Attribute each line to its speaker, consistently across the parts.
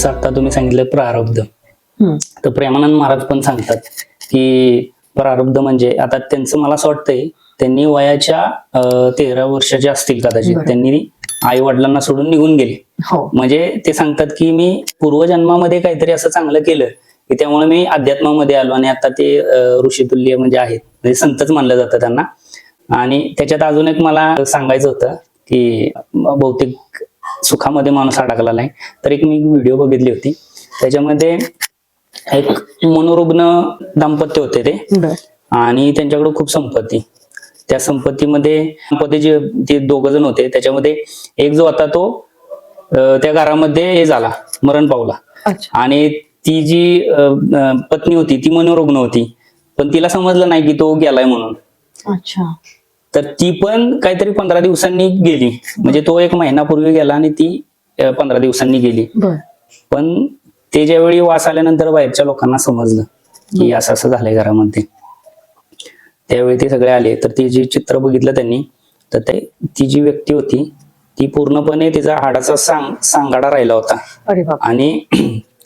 Speaker 1: आता तुम्ही सांगितलं प्रारब्ध. तर प्रेमानंद महाराज पण सांगतात की प्रारब्ध म्हणजे, आता त्यांचं मला असं वाटतंय त्यांनी वयाच्या 13 वर्षाचे असतील कदाचित, त्यांनी आई वडिलांना सोडून निघून गेले. म्हणजे ते सांगतात की मी पूर्वजन्मामध्ये काहीतरी असं चांगलं केलं की त्यामुळे मी अध्यात्मामध्ये आलो आणि आता ते ऋषितुल्य म्हणजे आहेत, म्हणजे संतच मानलं जातं त्यांना. आणि त्याच्यात अजून एक मला सांगायचं होतं की भौतिक सुखामध्ये माणूस अडकला नाही. तर एक मी व्हिडिओ बघितली होती, त्याच्यामध्ये एक मनोरुग्ण दाम्पत्य होते ते, आणि त्यांच्याकडे खूप संपत्ती. त्या संपत्तीमध्ये जे ते 2 जण होते, त्याच्यामध्ये एक जो होता तो त्या घरामध्ये हे झाला, मरण पावला. आणि ती जी पत्नी होती ती मनोरुग्ण होती, पण तिला समजलं नाही की तो गेलाय म्हणून. तर ती पण काहीतरी 15 दिवसांनी गेली, म्हणजे तो 1 महिनापूर्वी गेला आणि ती 15 दिवसांनी गेली. पण ते ज्यावेळी वास आल्यानंतर बाहेरच्या लोकांना समजलं की असं असं झालंय घरामध्ये, त्यावेळी ते सगळे आले. तर ते जे चित्र बघितलं त्यांनी, तर ती जी व्यक्ती होती ती पूर्णपणे तिचा हाडाचा सांगाडा राहिला होता. आणि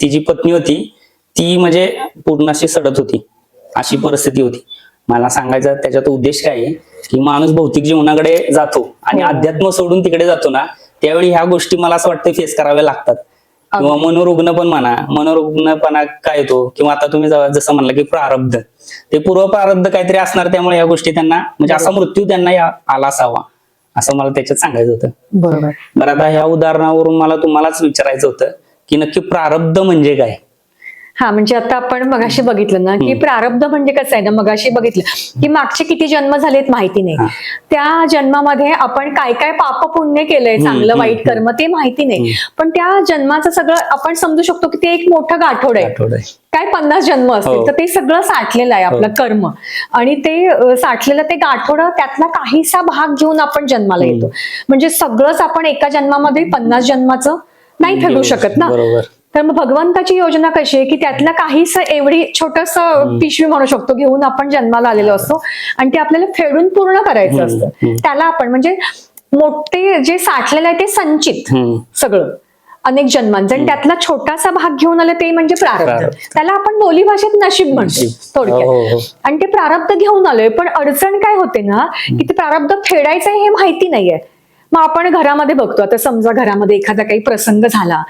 Speaker 1: ती जी पत्नी होती ती म्हणजे पूर्ण अशी सडत होती, अशी परिस्थिती होती. मला सांगायचा त्याच्यात उद्देश काय आहे की माणूस भौतिक जीवनाकडे जातो आणि अध्यात्म सोडून तिकडे जातो ना, त्यावेळी ह्या गोष्टी मला असं वाटतं फेस कराव्या लागतात. किंवा मनोरुग्ण पण म्हणा, मनोरुग्णपणा काय येतो, किंवा आता तुम्ही जसं म्हणलं की प्रारब्ध, ते पूर्व प्रारब्ध काहीतरी असणार, त्यामुळे या गोष्टी त्यांना म्हणजे असा मृत्यू त्यांना आला असावा, असं मला त्याच्यात सांगायचं होतं. बरं, आता ह्या उदाहरणावरून मला तुम्हालाच विचारायचं होतं की नक्की प्रारब्ध म्हणजे काय?
Speaker 2: म्हणजे आता आपण मगाशी बघितलं ना की प्रारब्ध म्हणजे कसं आहे ना, मगाशी बघितलं की मागचे किती जन्म झालेत माहिती नाही, त्या जन्मामध्ये आपण काय काय पाप पुण्य केलंय, चांगलं वाईट कर्म, ते माहिती नाही. पण त्या जन्माचं सगळं आपण समजू शकतो की ते एक मोठं गाठोड आहे. काय 50 जन्म असतील तर ते सगळं साठलेलं आहे आपलं कर्म, आणि ते साठलेलं ते गाठोडं त्यातला काहीसा भाग घेऊन आपण जन्माला येतो. म्हणजे सगळंच आपण एका जन्मामध्ये 50 जन्माचं नाही फेडू शकत ना. तर मग भगवंताची योजना कशी आहे की त्यातला काहीस एवढी छोटस पिशवी म्हणू शकतो घेऊन आपण जन्माला आलेलो असतो, आणि ते आपल्याला फेडून पूर्ण करायचं असतं. त्याला आपण म्हणजे मोठे जे साठलेलं आहे ते संचित सगळं अनेक जन्मांचं, आणि त्यातला छोटासा भाग घेऊन आलं ते म्हणजे प्रारब्ध. त्याला आपण बोली भाषेत नशीब म्हणतो थोडक्यात. आणि ते प्रारब्ध घेऊन आलोय, पण अडचण काय होते ना की ते प्रारब्ध फेडायचं हे माहिती नाहीये. मग आपण घरामध्ये बघतो, आता समजा घरामध्ये एखादा काही प्रसंग झाला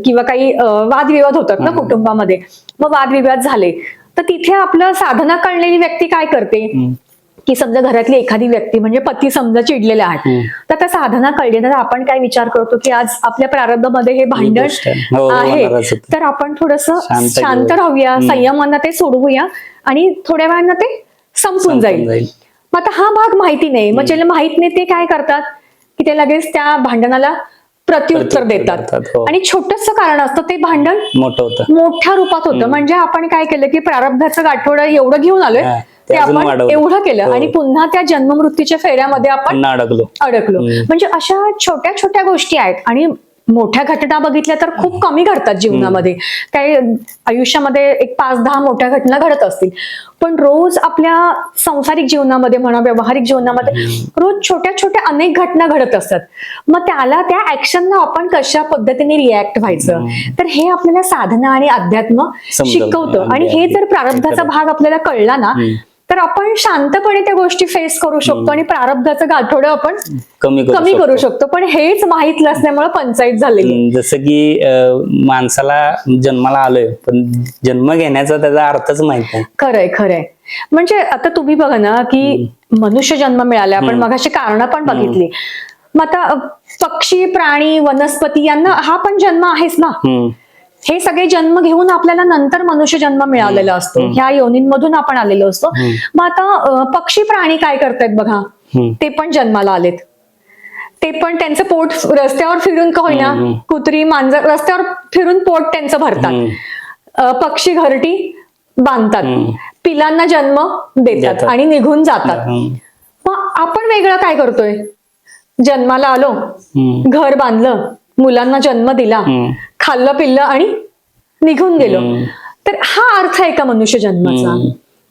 Speaker 2: किंवा काही वादविवाद होतात ना कुटुंबामध्ये, मग वादविवाद झाले तर तिथे आपलं साधना कळलेली व्यक्ती काय करते की समजा घरातली एखादी व्यक्ती म्हणजे पती समजा चिडलेले आहेत, तर त्या साधना कळली तर आपण काय विचार करतो की आज आपल्या प्रारब्धामध्ये हे भांडण आहे, तर आपण थोडस शांत राहूया, संयमानं ते सोडवूया आणि थोड्या वेळानं ते संपून जाईल. मग आता हा भाग माहिती नाही, मग ज्याला माहित नाही ते काय करतात की ते लगेच त्या भांडणाला प्रत्युत्तर देतात, आणि छोटस कारण असतं ते भांडण मोठ्या रूपात होतं. म्हणजे आपण काय केलं की प्रारब्धाचं गाठोडं एवढं घेऊन आलोय, ते आपण एवढं केलं आणि पुन्हा त्या जन्ममृत्यूच्या फेऱ्यामध्ये आपण अडकलो. म्हणजे अशा छोट्या छोट्या गोष्टी आहेत, आणि मोठ्या घटना बघितल्या तर खूप कमी घडतात जीवनामध्ये. काही आयुष्यामध्ये एक 5-10 मोठ्या घटना घडत असतील, पण रोज आपल्या सांसारिक जीवनामध्ये म्हणा, व्यावहारिक जीवनामध्ये रोज छोट्या छोट्या अनेक घटना घडत असतात. मग त्याला त्या ऍक्शनला आपण कशा पद्धतीने रिॲक्ट व्हायचं, तर हे आपल्याला साधना आणि अध्यात्म शिकवतं. आणि हे जर प्रारब्धाचा भाग आपल्याला कळला ना, तर आपण शांतपणे त्या गोष्टी फेस करू शकतो आणि प्रारब्धाचं गाठोडं आपण कमी करू शकतो. पण हेच माहित नसल्यामुळे पंचायत झालेली.
Speaker 1: जसं की माणसाला जन्माला आलोय, पण जन्म घेण्याचा त्याचा अर्थच माहित नाही.
Speaker 2: खरंय. म्हणजे आता तुम्ही बघा ना की मनुष्य जन्म मिळाला, आपण मगाशी कारणं पण बघितली. मग आता पक्षी, प्राणी, वनस्पती यांना हा पण जन्म आहेच ना. हे सगळे जन्म घेऊन आपल्याला नंतर मनुष्य जन्म मिळालेला असतो, ह्या योनींमधून आपण आलेलो असतो. मग आता पक्षी प्राणी काय करतायत बघा, ते पण जन्माला आलेत, ते पण त्यांचं पोट रस्त्यावर फिरून का होईना, कुत्री, मांजर रस्त्यावर फिरून पोट त्यांचं भरतात. पक्षी घरटी बांधतात, पिलांना जन्म देतात आणि निघून जातात. मग आपण वेगळं काय करतोय, जन्माला आलो, घर बांधलं, मुलांना जन्म दिला, खाल्लं पिल्लं आणि निघून गेलो. तर हा अर्थ आहे का मनुष्य जन्माचा?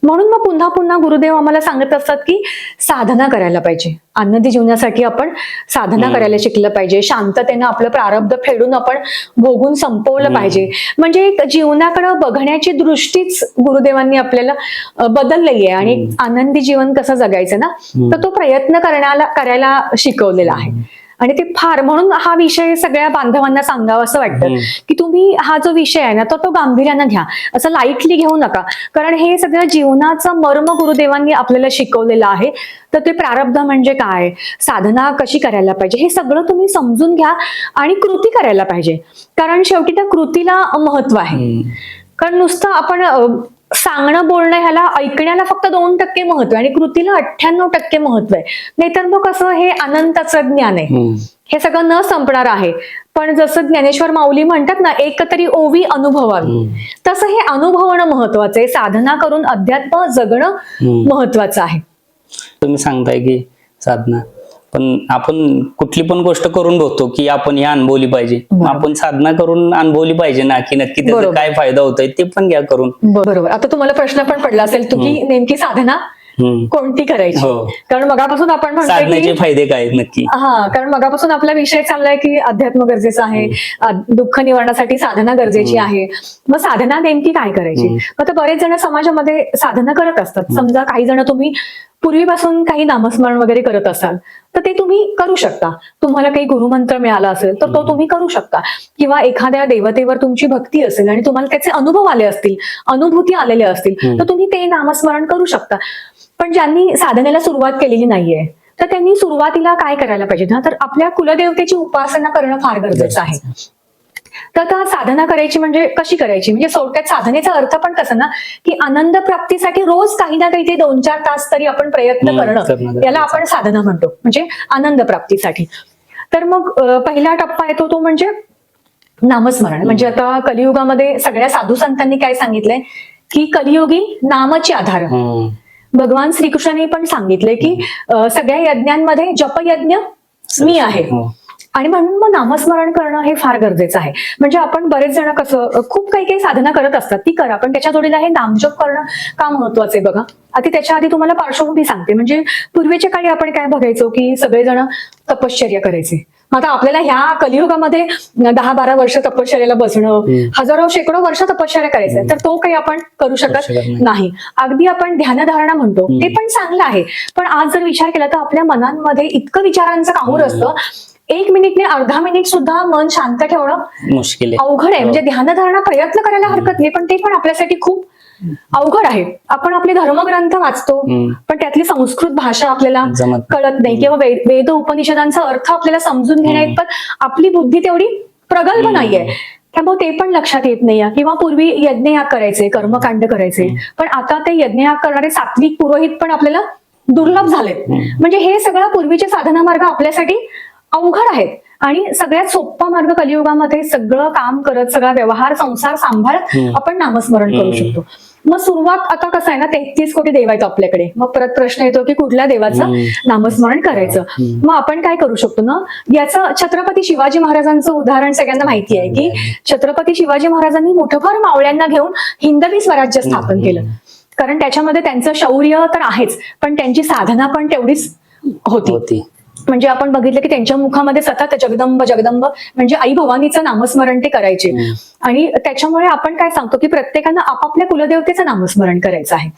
Speaker 2: म्हणून मग पुन्हा पुन्हा गुरुदेव आम्हाला सांगत असतात की साधना करायला पाहिजे. आनंदी जीवनासाठी आपण साधना करायला शिकलं पाहिजे. शांततेनं आपलं प्रारब्ध फेडून आपण भोगून संपवलं पाहिजे. म्हणजे एक जीवनाकडे बघण्याची दृष्टीच गुरुदेवांनी आपल्याला बदललेली आहे. आणि आनंदी जीवन कसं जगायचं ना, तर तो प्रयत्न करायला शिकवलेला आहे. आणि ते फार, म्हणून हा विषय सगळ्या बांधवांना सांगावं असं वाटतं की तुम्ही हा जो विषय आहे ना तो गांभीर्यानं घ्या, असं लाईटली घेऊ नका. कारण हे सगळं जीवनाचं मर्म गुरुदेवांनी आपल्याला शिकवलेलं आहे. तर ते प्रारब्ध म्हणजे काय, साधना कशी करायला पाहिजे, हे सगळं तुम्ही समजून घ्या आणि कृती करायला पाहिजे. कारण शेवटी त्या कृतीला महत्व आहे. कारण नुसतं आपण सांगणं बोलणं ह्याला, ऐकण्याला फक्त 2% महत्व आहे आणि कृतीला 98% महत्व आहे. नाहीतर मग कसं हे अनंताचं ज्ञान आहे, हे सगळं न संपणार आहे. पण जसं ज्ञानेश्वर माऊली म्हणतात ना, एक तरी ओवी अनुभवावी, तसं हे अनुभवणं महत्वाचं आहे. साधना करून अध्यात्म जगणं महत्वाचं आहे.
Speaker 1: तुम्ही सांगताय की साधना, पण आपण कुठली पण गोष्ट करून बघतो की आपण हे अनुभवली पाहिजे. आपण साधना करून अनुभवली पाहिजे ना, की नक्की त्याचा काय फायदा होतोय ते पण घ्या करून.
Speaker 2: बरोबर. आता तुम्हाला प्रश्न पण पडला असेल की नेमकी साधना कोणती करायची. कारण मगापासून आपण म्हणतो
Speaker 1: साधनेचे फायदे काय नक्की.
Speaker 2: कारण मगापासून आपला विषय चाललाय की अध्यात्म गरजेचं आहे, दुःख निवारणासाठी साधना गरजेची आहे. मग साधना नेमकी काय करायची. आता बरेच जण समाजामध्ये साधना करत असतात. समजा काही जण तुम्ही पूर्वीपासून काही नामस्मरण वगैरे करत असाल तर ते तुम्ही करू शकता. तुम्हाला काही गुरुमंत्र मिळाला असेल तर तो तुम्ही करू शकता. किंवा एखाद्या देवतेवर तुमची भक्ती असेल आणि तुम्हाला त्याचे अनुभव आले असतील, अनुभूती आलेल्या असतील, तर तुम्ही ते नामस्मरण करू शकता. पण ज्यांनी साधनेला सुरुवात केलेली नाहीये तर त्यांनी सुरुवातीला काय करायला पाहिजे ना, तर आपल्या कुलदेवतेची उपासना करणं फार गरजेचं आहे. तर आता साधना करायची म्हणजे कशी करायची, म्हणजे थोडक्यात साधनेचा अर्थ पण कसं ना, की आनंद प्राप्तीसाठी रोज काही ना काही ते 2-4 तास तरी आपण प्रयत्न करणं, याला आपण साधना म्हणतो, म्हणजे आनंद प्राप्तीसाठी. तर मग पहिला टप्पा येतो तो म्हणजे नामस्मरण. म्हणजे आता कलियुगामध्ये सगळ्या साधू संतांनी काय सांगितलंय की कलियुगी नामची आधार. भगवान श्रीकृष्णांनी पण सांगितले की सगळ्या यज्ञांमध्ये जपयज्ञ मी आहे. आणि म्हणून मग नामस्मरण करणं हे फार गरजेचं आहे. म्हणजे आपण बरेच जण कसं खूप काही साधना करत असतात, ती करा, पण त्याच्या जोडीला हे नामजप करणं का महत्वाचं आहे बघा. आता त्याच्या आधी तुम्हाला पार्श्वभूमी सांगते. म्हणजे पूर्वीच्या काळी आपण काय बघायचो की सगळेजण तपश्चर्या करायचे. आता आपल्याला ह्या कलियुगामध्ये 10-12 वर्ष तपश्चर्याला बसणं, हजारो शेकडो वर्ष तपश्चर्या करायचं, तर तो काही आपण करू शकत नाही. अगदी आपण ध्यानधारणा म्हणतो ते पण चांगलं आहे. पण आज जर विचार केला तर आपल्या मनांमध्ये इतकं विचारांचं काहूर असतं, 1 मिनिटने अर्धा मिनिट सुद्धा मन शांत ठेवणं मुश्किल आहे, अवघड आहे. म्हणजे ध्यानधारणा प्रयत्न करायला हरकत नाही, पण ते पण आपल्यासाठी खूप अवघड आहे. आपण आपले धर्मग्रंथ वाचतो पण त्यातली संस्कृत भाषा आपल्याला कळत नाही, किंवा वेद उपनिषदांचा अर्थ आपल्याला समजून घेण्यात पण आपली बुद्धी तेवढी प्रगल्भ नाहीये, त्यामुळे ते पण लक्षात येत नाही. किंवा पूर्वी यज्ञयाग करायचे, कर्मकांड करायचे, पण आता ते यज्ञयाग करणारे सात्विक पुरोहित पण आपल्याला दुर्लभ झालेत. म्हणजे हे सगळं पूर्वीचे साधना मार्ग आपल्यासाठी अवघड आहेत. आणि सगळ्यात सोपा मार्ग कलियुगामध्ये सगळं काम करत, सगळा व्यवहार संसार सांभाळत आपण नामस्मरण करू शकतो. मग सुरुवात आता कसं आहे ना, 33 कोटी देव आहेत आपल्याकडे. मग परत प्रश्न येतो की कुठल्या देवाचं नामस्मरण करायचं. मग आपण काय करू शकतो ना, याचं छत्रपती शिवाजी महाराजांचं उदाहरण सगळ्यांना माहिती आहे की छत्रपती शिवाजी महाराजांनी मुठभर मावळ्यांना घेऊन हिंदवी स्वराज्य स्थापन केलं. कारण त्याच्यामध्ये त्यांचं शौर्य तर आहेच, पण त्यांची साधना पण तेवढीच होती. म्हणजे आपण बघितलं की त्यांच्या मुखामध्ये सतत जगदंब जगदंब म्हणजे आई भवानीचं नामस्मरण ते करायचे. आणि त्याच्यामुळे आपण काय सांगतो की प्रत्येकानं आपापल्या कुलदेवतेचं नामस्मरण करायचं आहे.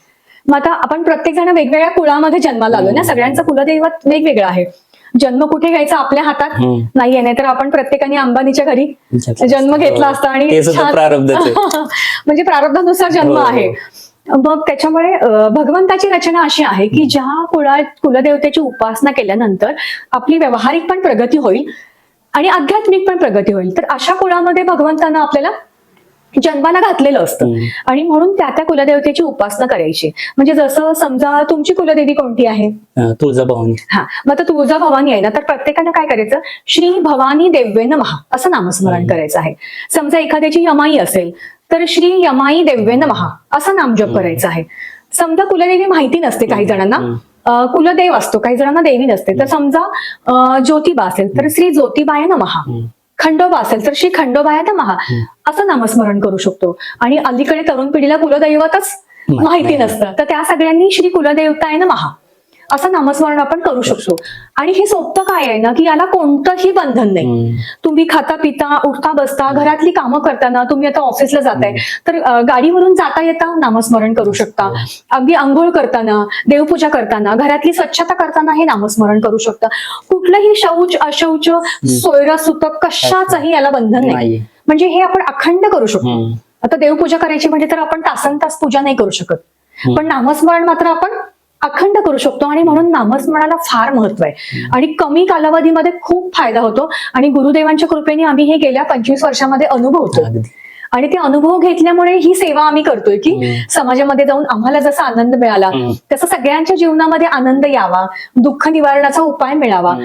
Speaker 2: मग आता आपण प्रत्येक जण वेगवेगळ्या कुळामध्ये जन्माला आलो ना, सगळ्यांचं कुलदैवत वेगवेगळं आहे. जन्म कुठे घ्यायचा आपल्या हातात नाहीये, नाही तर आपण प्रत्येकाने अंबानीच्या घरी जन्म घेतला असता आणि म्हणजे प्रारब्धानुसार जन्म आहे. मग त्याच्यामुळे भगवंताची रचना अशी आहे की ज्या कुलदेवतेची उपासना केल्यानंतर आपली व्यावहारिक पण प्रगती होईल आणि आध्यात्मिक पण प्रगती होईल. तर अशा कुळामध्ये भगवंतानं आपल्याला जन्माला घातलेलं असतं आणि म्हणून त्या कुलदेवतेची उपासना करायची. म्हणजे जसं समजा तुमची कुलदेवी कोणती आहे,
Speaker 1: तुळजाभवानी.
Speaker 2: मग आता तुळजाभवानी आहे ना, तर प्रत्येकानं काय करायचं, श्री भवानी देव्ये नमः असं नामस्मरण करायचं आहे. समजा एखाद्याची यमाई असेल तर श्री यमाई देव्ये नमः असं नामजप करायचं आहे. समजा कुलदेवी माहिती नसते काही जणांना, कुलदेव असतो काही जणांना देवी नसते, तर समजा ज्योतिबा असेल तर श्री ज्योतिबाय नमः, खंडोबा असेल तर श्री खंडोबाय नमः असं नामस्मरण करू शकतो. आणि अलीकडे तरुण पिढीला कुलदैवतच माहिती नसतं. तर त्या सगळ्यांनी श्री कुलदेवताय नमः असं नामस्मरण आपण करू शकतो. आणि हे सोपं काय आहे ना, की याला कोणतंही बंधन नाही. तुम्ही खाता पिता उठता बसता घरातली कामं करताना, तुम्ही आता ऑफिसला जाताय तर गाडीवरून जाता येता नामस्मरण करू शकता. अगदी आंघोळ करताना, देवपूजा करताना, घरातली स्वच्छता करताना हे नामस्मरण करू शकता. कुठलंही शौच अशौच सोयरं सुतक कशाचंही याला बंधन नाही. म्हणजे हे आपण अखंड करू शकतो. आता देवपूजा करायची म्हणजे तर आपण तासन तास पूजा नाही करू शकत, पण नामस्मरण मात्र आपण अखंड करू शकतो. आणि म्हणून नामस्मरणाला फार महत्व आहे आणि कमी कालावधीमध्ये खूप फायदा होतो. आणि गुरुदेवांच्या कृपेने आम्ही हे गेल्या 25 वर्षामध्ये अनुभवतो. आणि ते अनुभव घेतल्यामुळे ही सेवा आम्ही करतोय की समाजामध्ये जाऊन आम्हाला जसा आनंद मिळाला तसं सगळ्यांच्या जीवनामध्ये आनंद यावा, दुःख निवारणाचा उपाय मिळावा,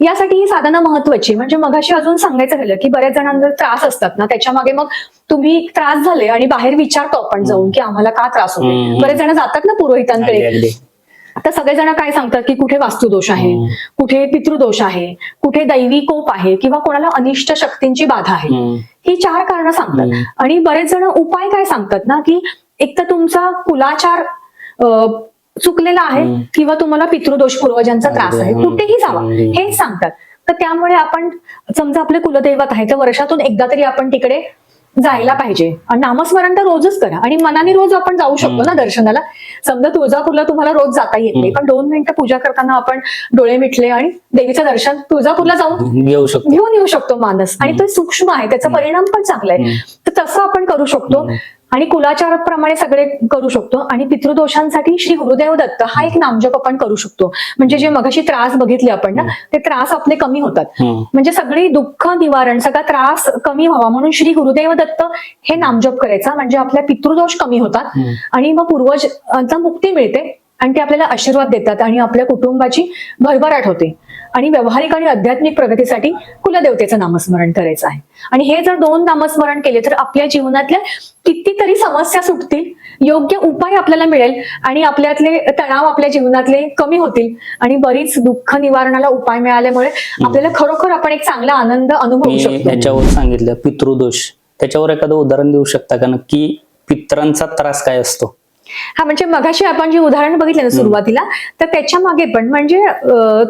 Speaker 2: यासाठी ही साधना महत्वाची. म्हणजे मगाशी अजून सांगायचं झालं की बऱ्याच जणांना त्रास असतात ना, त्याच्या मागे मग तुम्ही त्रास झाले आणि बाहेर विचारतो आपण जाऊन की आम्हाला का त्रास होतो. बरेच जण जातात ना पुरोहितांकडे, तर सगळेजण काय सांगतात की कुठे वास्तुदोष आहे, कुठे पितृदोष आहे, कुठे दैवी कोप आहे किंवा कोणाला अनिष्ट शक्तींची बाधा आहे. ही 4 कारणं सांगतात. आणि बरेच जण उपाय काय सांगतात ना, की एक तर तुमचा कुलाचार चुकलेला आहे किंवा तुम्हाला पितृदोष पूर्वजांचा त्रास आहे, कुठेही जावा हेच सांगतात. तर त्यामुळे आपण समजा आपले कुलदैवत आहे तर वर्षातून एकदा तरी आपण तिकडे जायला पाहिजे. आणि नामस्मरण तर रोजच करा. आणि मनाने रोज आपण जाऊ शकतो ना दर्शनाला. समजा तुळजापूरला तुम्हाला रोज जाता येत नाही, पण 2 मिनिटं पूजा करताना आपण डोळे मिटले आणि देवीचं दर्शन तुळजापूरला जाऊन घेऊन येऊ शकतो मानस. आणि तो सूक्ष्म आहे, त्याचा परिणाम पण चांगला आहे. तर तसं आपण करू शकतो. आणि कुलाचाराप्रमाणे सगळे करू शकतो. आणि पितृदोषांसाठी श्री गुरुदेव दत्त हा एक नामजप आपण करू शकतो. म्हणजे जे मगाशी त्रास बघितले आपण ना, ते त्रास आपले कमी होतात. म्हणजे सगळी दुःख निवारण, सगळा त्रास कमी व्हावा म्हणून श्री गुरुदेव दत्त हे नामजप करायचा. म्हणजे आपल्या पितृदोष कमी होतात आणि मग पूर्वजांचा मुक्ती मिळते आणि ते आपल्याला आशीर्वाद देतात आणि आपल्या कुटुंबाची भरभराट होते. आणि व्यावहारिक आणि आध्यात्मिक प्रगतीसाठी कुलदेवतेचं नामस्मरण करायचं आहे. आणि हे जर 2 नामस्मरण केले तर आपल्या जीवनातल्या कितीतरी समस्या सुटतील, योग्य उपाय आपल्याला मिळेल आणि आपल्यातले तणाव आपल्या जीवनातले कमी होतील आणि बरीच दुःख निवारणाला उपाय मिळाल्यामुळे आपल्याला खरोखर आपण एक चांगला आनंद अनुभवू शकतो.
Speaker 1: याच्यावर सांगितलं पितृदोष, त्याच्यावर एखादं उदाहरण देऊ शकता का, नक्की पितरांचा त्रास काय असतो?
Speaker 2: हा, म्हणजे मगाशी आपण जे उदाहरण बघितलं ना सुरुवातीला, तर त्याच्या मागे पण म्हणजे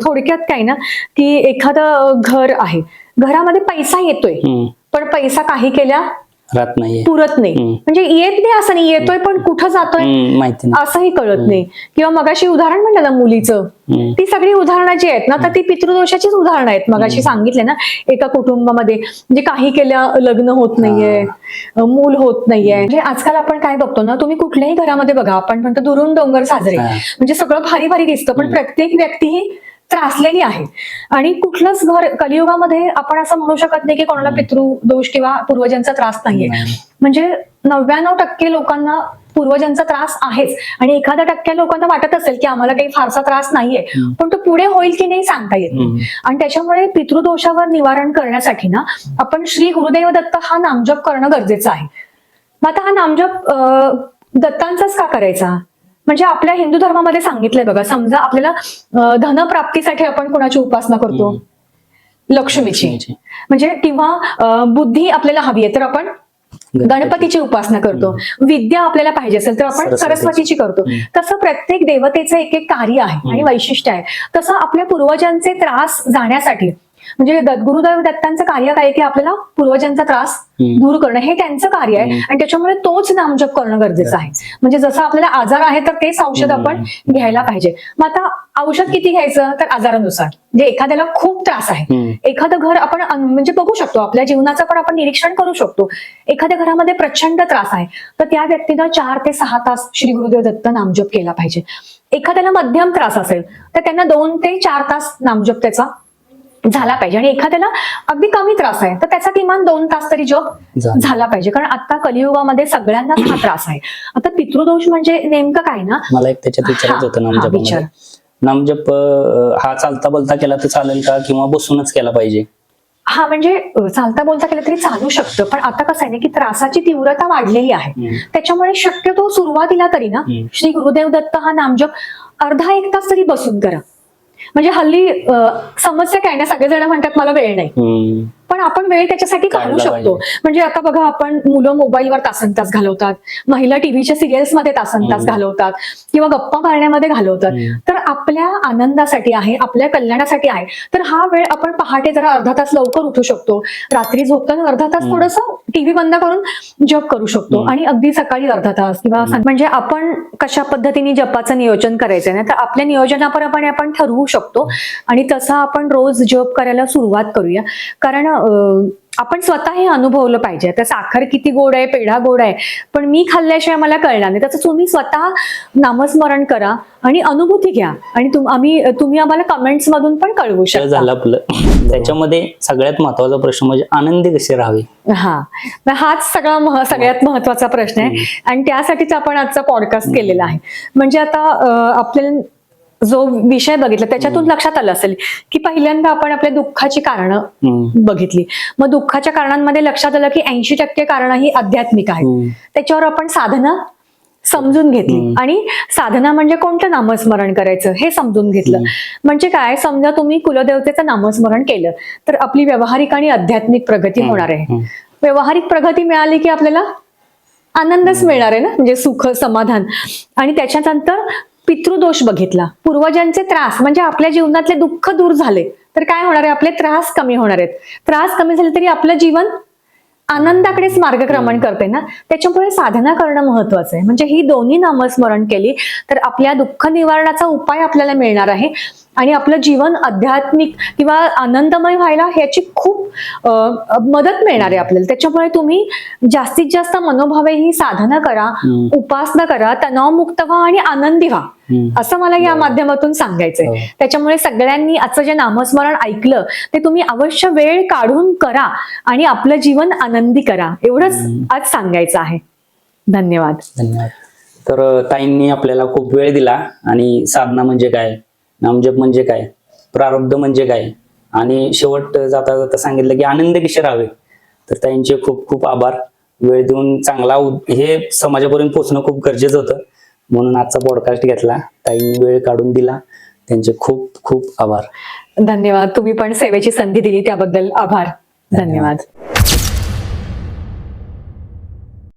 Speaker 2: थोडक्यात काय ना, की एखादं घर आहे, घरामध्ये पैसा येतोय पण पैसा काही केल्या
Speaker 1: राहत नाही,
Speaker 2: पुरत नाही. म्हणजे येत नाही असं नाही, येतोय पण कुठं जातोय
Speaker 1: माहिती
Speaker 2: असंही कळत नाही. किंवा मगाशी उदाहरण म्हणलं ना मुलीचं, ती सगळी उदाहरणं जी आहेत ना, तर ती पितृदोषाचीच उदाहरणं आहेत. मगाशी सांगितले ना, एका कुटुंबामध्ये म्हणजे काही केल्या लग्न होत नाहीये, मूल होत नाहीये. म्हणजे आजकाल आपण काय बघतो ना, तुम्ही कुठल्याही घरामध्ये बघा, आपण म्हणतो दुरून डोंगर साजरे, म्हणजे सगळं भारी भारी दिसतं, पण प्रत्येक व्यक्ती ही त्रासलेली आहे. आणि कुठलंच घर कलियुगामध्ये आपण असं म्हणू शकत नाही की कोणाला पितृदोष किंवा पूर्वजांचा त्रास नाहीये. म्हणजे 99% लोकांना पूर्वजांचा त्रास आहेच. आणि 1% लोकांना वाटत असेल की आम्हाला काही फारसा त्रास नाहीये, पण तो पुढे होईल की नाही सांगता येत नाही. आणि त्याच्यामुळे पितृदोषावर निवारण करण्यासाठी ना, आपण श्री गुरुदेव दत्त हा नामजप करणं गरजेचं आहे. मग आता हा नामजप दत्तांचाच का करायचा? म्हणजे आपल्या हिंदू धर्मामध्ये सांगितलंय बघा, समजा आपल्याला धनप्राप्तीसाठी आपण कोणाची उपासना करतो? लक्ष्मीची. म्हणजे किंवा बुद्धी आपल्याला हवी आहे तर आपण गणपतीची उपासना करतो. विद्या आपल्याला पाहिजे असेल तर आपण सरस्वतीची करतो. तसं प्रत्येक देवतेचं एक एक कार्य आहे आणि वैशिष्ट्य आहे. तसं आपल्या पूर्वजांचे त्रास जाण्यासाठी म्हणजे गुरुदेव दत्तांचं कार्य काय की आपल्याला पूर्वजांचा त्रास दूर करणं हे त्यांचं कार्य आहे. आणि त्याच्यामुळे तोच नामजप करणं गरजेचं आहे. म्हणजे जसं आपल्याला आजार आहे तर तेच औषध आपण घ्यायला पाहिजे. मग आता औषध किती घ्यायचं तर आजारानुसार. म्हणजे एखाद्याला खूप त्रास आहे, एखादं घर आपण म्हणजे बघू शकतो, आपल्या जीवनाचं पण आपण निरीक्षण करू शकतो. एखाद्या घरामध्ये प्रचंड त्रास आहे तर त्या व्यक्तीनं 4 ते 6 तास श्री गुरुदेव दत्त नामजप केला पाहिजे. एखाद्याला मध्यम त्रास असेल तर त्यांना 2 ते 4 तास नामजप त्याचा झाला पाहिजे. आणि एखाद्याला अगदी कमी त्रास आहे तर त्याचा किमान 2 तास तरी जप झाला पाहिजे. कारण आता कलियुगामध्ये सगळ्यांनाच हा त्रास आहे. आता पितृदोष म्हणजे नेमकं काय ना,
Speaker 1: मला एक त्याच्यात विचारायचं होतं. नामजप हा चालता बोलता केला तर चालेल का, किंवा बसूनच केला पाहिजे?
Speaker 2: हा, म्हणजे चालता बोलता केलं तरी चालू शकतं, पण आता कसं आहे ना की त्रासाची तीव्रता वाढलेली आहे. त्याच्यामुळे शक्यतो सुरुवातीला तरी ना श्री गुरुदेव दत्त हा नामजप अर्धा 1 तास तरी बसून करा. म्हणजे हल्ली समस्या काय ना, सगळेजण म्हणतात मला वेळ नाही, पण आपण वेळ त्याच्यासाठी काढू
Speaker 1: काढला
Speaker 2: शकतो.
Speaker 1: पाहिजे.
Speaker 2: म्हणजे आता बघा, आपण मुलं मोबाईलवर तासनतास घालवतात, महिला टीव्हीच्या सिरियल्स मध्ये तासनतास घालवतात किंवा गप्पा मारण्यामध्ये घालवतात. तर आपल्या आनंदासाठी आहे, आपल्या कल्याणासाठी आहे. तर हा वेळ आपण पहाटे जरा अर्धा तास लवकर उठू शकतो, रात्री झोपताना अर्धा तास थोडंसं टीव्ही बंद करून जप करू शकतो, आणि अगदी सकाळी अर्धा तास किंवा म्हणजे आपण कशा पद्धतीने जपाचं नियोजन करायचंय ना, तर आपल्या नियोजनाप्रमाणे आपण ठरवू शकतो आणि तसा आपण रोज जप करायला सुरुवात करूया. कारण आपण स्वतः हे अनुभवलं पाहिजे. आता साखर किती गोड आहे, पेढा गोड आहे, पण मी खाल्ल्याशिवाय मला कळणार नाही. तसं तुम्ही स्वतः नामस्मरण करा आणि अनुभूती घ्या, आणि तुम्ही आम्हाला कमेंट्स मधून पण कळवू
Speaker 1: तर
Speaker 2: शकता.
Speaker 1: झालं आपलं. त्याच्यामध्ये सगळ्यात महत्वाचा प्रश्न म्हणजे आनंदी कसे राहावे.
Speaker 2: हा, हाच सगळ्यात महत्वाचा प्रश्न आहे, आणि त्यासाठीच आपण आजचा पॉडकास्ट केलेला आहे. म्हणजे आता आपल्याला जो विषय बघितला त्याच्यातून लक्षात आलं असेल की पहिल्यांदा आपण आपल्या दुःखाची कारणं बघितली. मग दुःखाच्या कारणांमध्ये लक्षात आलं की 80% कारणं ही आध्यात्मिक आहेत. त्याच्यावर आपण साधना समजून घेतली, आणि साधना म्हणजे कोणतं नामस्मरण करायचं हे समजून घेतलं. म्हणजे काय, समजा तुम्ही कुलदेवतेचं नामस्मरण केलं तर आपली व्यावहारिक आणि आध्यात्मिक प्रगती होणार आहे. व्यावहारिक प्रगती मिळाली की आपल्याला आनंदच मिळणार आहे ना, म्हणजे सुख समाधान. आणि त्याच्यानंतर पितृदोष बघितला, पूर्वजांचे त्रास, म्हणजे आपल्या जीवनातले दुःख दूर झाले तर काय होणार आहे, आपले त्रास कमी होणार आहेत. त्रास कमी झाले तरी आपलं जीवन आनंदाकडेच मार्गक्रमण करते ना, त्याच्यामुळे साधना करणं महत्वाचं आहे. म्हणजे ही दोन्ही नामस्मरण केली तर आपल्या दुःख निवारणाचा उपाय आपल्याला मिळणार आहे, आणि आपलं जीवन आध्यात्मिक किंवा आनंदमय व्हायला ह्याची खूप मदत मिळणार आहे आपल्याला. त्याच्यामुळे तुम्ही जास्तीत जास्त मनोभावे ही साधना करा, उपासना करा, तणावमुक्त व्हा आणि आनंदी व्हा, असं मला या माध्यमातून सांगायचंय. त्याच्यामुळे सगळ्यांनी आजचं जे नामस्मरण ऐकलं ते तुम्ही अवश्य वेळ काढून करा आणि आपलं जीवन आनंदी करा, एवढंच आज सांगायचं आहे. धन्यवाद.
Speaker 1: धन्यवाद. तर ताईंनी आपल्याला खूप वेळ दिला, आणि साधना म्हणजे काय, नामजप म्हणजे काय, प्रारब्ध म्हणजे काय, आणि शेवट जाता जाता सांगितलं की आनंद कसे राहावे. तर ताईंचे खूप खूप आभार. वेळ देऊन चांगला हे समाजापर्यंत पोहोचणं खूप गरजेचं होतं, म्हणून आजचा पॉडकास्ट घेतला. ताईंनी वेळ काढून दिला, त्यांचे खूप खूप आभार.
Speaker 2: धन्यवाद. तुम्ही पण सेवेची संधी दिली त्याबद्दल आभार. धन्यवाद.